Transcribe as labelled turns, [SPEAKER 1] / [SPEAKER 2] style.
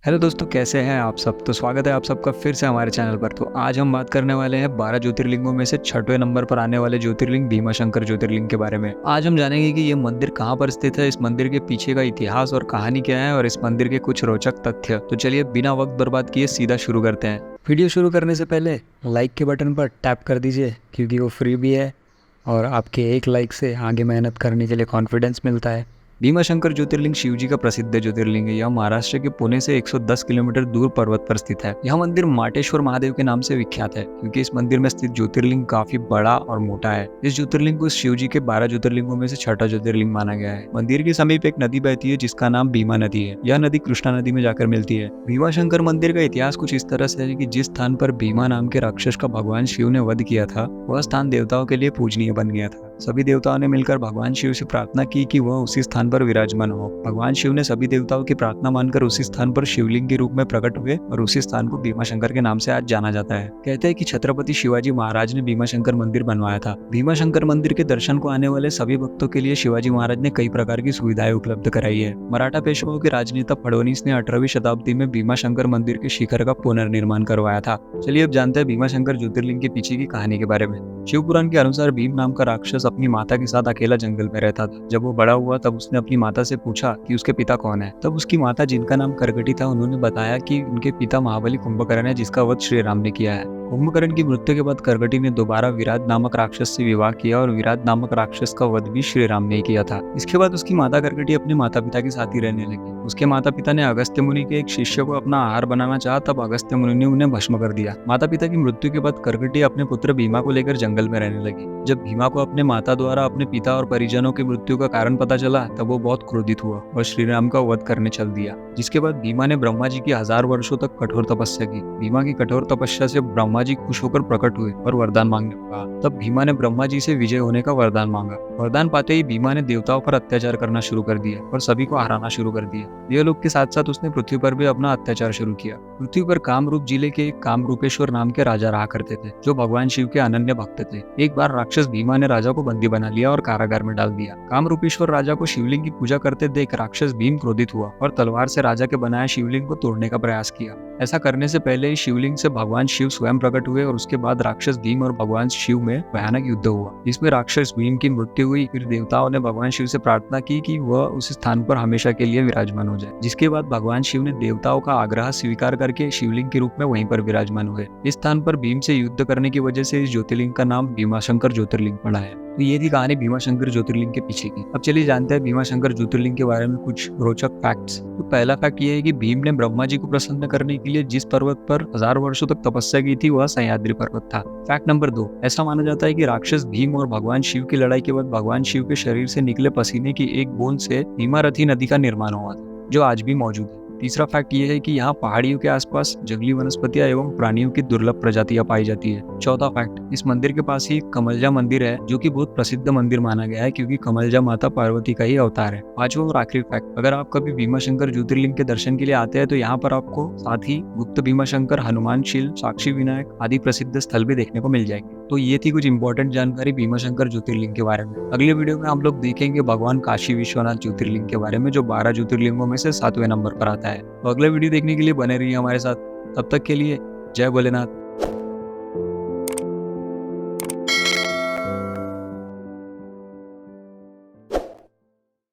[SPEAKER 1] Hello दोस्तों, कैसे हैं आप सब। तो स्वागत है आप सबका फिर से हमारे चैनल पर। तो आज हम बात करने वाले हैं 12 ज्योतिर्लिंगों में से छठवें नंबर पर आने वाले ज्योतिर्लिंग भीमाशंकर ज्योतिर्लिंग के बारे में। आज हम जानेंगे कि ये मंदिर कहाँ पर स्थित है, इस मंदिर के पीछे का इतिहास और कहानी क्या है और इस मंदिर के कुछ रोचक तथ्य। तो चलिए बिना वक्त बर्बाद किए सीधा शुरू करते हैं। वीडियो शुरू करने से पहले लाइक के बटन पर टैप कर दीजिए क्योंकि वो फ्री भी है और आपके एक लाइक से आगे मेहनत करने के लिए कॉन्फिडेंस मिलता है। भीमाशंकर ज्योतिर्लिंग शिवजी का प्रसिद्ध ज्योतिर्लिंग है। यह महाराष्ट्र के पुणे से 110 किलोमीटर दूर पर्वत पर स्थित है। यह मंदिर माटेश्वर महादेव के नाम से विख्यात है क्योंकि इस मंदिर में स्थित ज्योतिर्लिंग काफी बड़ा और मोटा है। इस ज्योतिर्लिंग को शिवजी के 12 ज्योतिर्लिंगों में से छठा ज्योतिर्लिंग माना गया है। मंदिर के समीप एक नदी बहती है जिसका नाम भीमा नदी है। यह नदी कृष्णा नदी में जाकर मिलती है। भीमाशंकर मंदिर का इतिहास कुछ इस तरह से है कि जिस स्थान पर भीमा नाम के राक्षस का भगवान शिव ने वध किया था, वह स्थान देवताओं के लिए पूजनीय बन गया था। सभी देवताओं ने मिलकर भगवान शिव से प्रार्थना की कि वह उसी स्थान पर विराजमान हो। भगवान शिव ने सभी देवताओं की प्रार्थना मानकर उसी स्थान पर शिवलिंग के रूप में प्रकट हुए और उसी स्थान को भीमाशंकर के नाम से आज जाना जाता है। कहते हैं कि छत्रपति शिवाजी महाराज ने भीमाशंकर मंदिर बनवाया था। भीमाशंकर मंदिर के दर्शन को आने वाले सभी भक्तों के लिए शिवाजी महाराज ने कई प्रकार की सुविधाएं उपलब्ध कराई है। मराठा पेशवाओं के राजनेता फडणवीस ने 18वीं शताब्दी में भीमाशंकर मंदिर के शिखर का पुनर्निर्माण करवाया था। चलिए अब जानते हैं भीमाशंकर ज्योतिर्लिंग के पीछे की कहानी के बारे में। शिव पुराण के अनुसार भीम नाम का राक्षस अपनी माता के साथ अकेला जंगल में रहता था। जब वो बड़ा हुआ तब उसने अपनी माता से पूछा कि उसके पिता कौन है। तब उसकी माता, जिनका नाम करगटी था, उन्होंने बताया कि उनके पिता महाबली कुंभकर्ण है, जिसका वध श्री राम ने किया है। कुंभकर्ण की मृत्यु के बाद करगटी ने दोबारा विराट नामक राक्षस से विवाह किया और विराट नामक राक्षस का वध भी श्री राम ने ही किया था। इसके बाद उसकी माता करगटी अपने माता पिता के साथ ही रहने लगी। उसके माता पिता ने अगस्त्य मुनि के एक शिष्य को अपना आहार बनाना चाहा, तब अगस्त्य मुनि ने उन्हें भस्म कर दिया। माता पिता की मृत्यु के बाद करगटी अपने पुत्र भीमा को लेकर जंगल में रहने लगी। जब भीमा को अपने माता द्वारा अपने पिता और परिजनों की मृत्यु का कारण पता चला, तब वो बहुत क्रोधित हुआ और श्री राम का वध करने चल दिया। जिसके बाद भीमा ने ब्रह्मा जी की 1000 वर्षों तक कठोर तपस्या की। भीमा की कठोर तपस्या से ब्रह्मा जी खुश होकर प्रकट हुए और वरदान मांगने को कहा। तब भीमा ने ब्रह्मा जी से विजय होने का वरदान मांगा। वरदान पाते ही भीमा ने देवताओं पर अत्याचार करना शुरू कर दिया और सभी को हराना शुरू कर दिया। देवलोक के साथ साथ उसने पृथ्वी पर भी अपना अत्याचार शुरू किया। पृथ्वी पर कामरूप जिले के एक कामरूपेश्वर नाम के राजा रहा करते थे, जो भगवान शिव के अनन्य भक्त थे। एक बार राक्षस भीमा ने राजा को बंदी बना लिया और कारागार में डाल दिया। कामरूपेश्वर राजा को शिवलिंग की पूजा करते देख राक्षस भीम क्रोधित हुआ और तलवार से राजा के बनाया शिवलिंग को तोड़ने का प्रयास किया। ऐसा करने से पहले ही शिवलिंग से भगवान शिव स्वयं प्रकट हुए और उसके बाद राक्षस भीम और भगवान शिव में भयानक युद्ध हुआ, जिसमें राक्षस भीम की मृत्यु हुई। फिर देवताओं ने भगवान शिव से प्रार्थना की कि वह उस स्थान पर हमेशा के लिए विराजमान हो जाए। जिसके बाद भगवान शिव ने देवताओं का आग्रह स्वीकार करके शिवलिंग के रूप में वहीं पर विराजमान हुए। इस स्थान पर भीम से युद्ध करने की वजह से इस ज्योतिर्लिंग का नाम भीमाशंकर ज्योतिर्लिंग पड़ा है। तो ये थी कहानी भीमाशंकर ज्योतिर्लिंग के पीछे की। अब चलिए जानते हैं भीमाशंकर ज्योतिर्लिंग के बारे में कुछ रोचक फैक्ट्स। तो पहला फैक्ट ये है कि भीम ने ब्रह्मा जी को प्रसन्न करने के लिए जिस पर्वत पर 1000 वर्षों तक तपस्या की थी, वह सह्याद्री पर्वत था। फैक्ट नंबर 2, ऐसा माना जाता है कि राक्षस भीम और भगवान शिव की लड़ाई के बाद भगवान शिव के शरीर से निकले पसीने की एक बूंद से भीमारथी नदी का निर्माण हुआ था, जो आज भी मौजूद है। तीसरा फैक्ट ये है कि यहाँ पहाड़ियों के आसपास जंगली वनस्पतियां एवं प्राणियों की दुर्लभ प्रजातियां पाई जाती है। चौथा फैक्ट, इस मंदिर के पास ही कमलजा मंदिर है, जो कि बहुत प्रसिद्ध मंदिर माना गया है क्योंकि कमलजा माता पार्वती का ही अवतार है। पांचवा और आखिरी फैक्ट, अगर आप कभी भीमाशंकर ज्योतिर्लिंग के दर्शन के लिए आते हैं तो यहाँ पर आपको साथ ही गुप्त भीमाशंकर, हनुमान शील, साक्षी विनायक आदि प्रसिद्ध स्थल भी देखने को मिल जाएंगे। तो ये थी कुछ इंपॉर्टेंट जानकारी भीमाशंकर ज्योतिर्लिंग के बारे में। अगले वीडियो में हम लोग देखेंगे भगवान काशी विश्वनाथ ज्योतिर्लिंग के बारे में, जो 12 ज्योतिर्लिंगों में से 7वें नंबर पर आता है। तो अगला वीडियो देखने के लिए बने रहिए हमारे साथ। तब तक के लिए जय भोलेनाथ।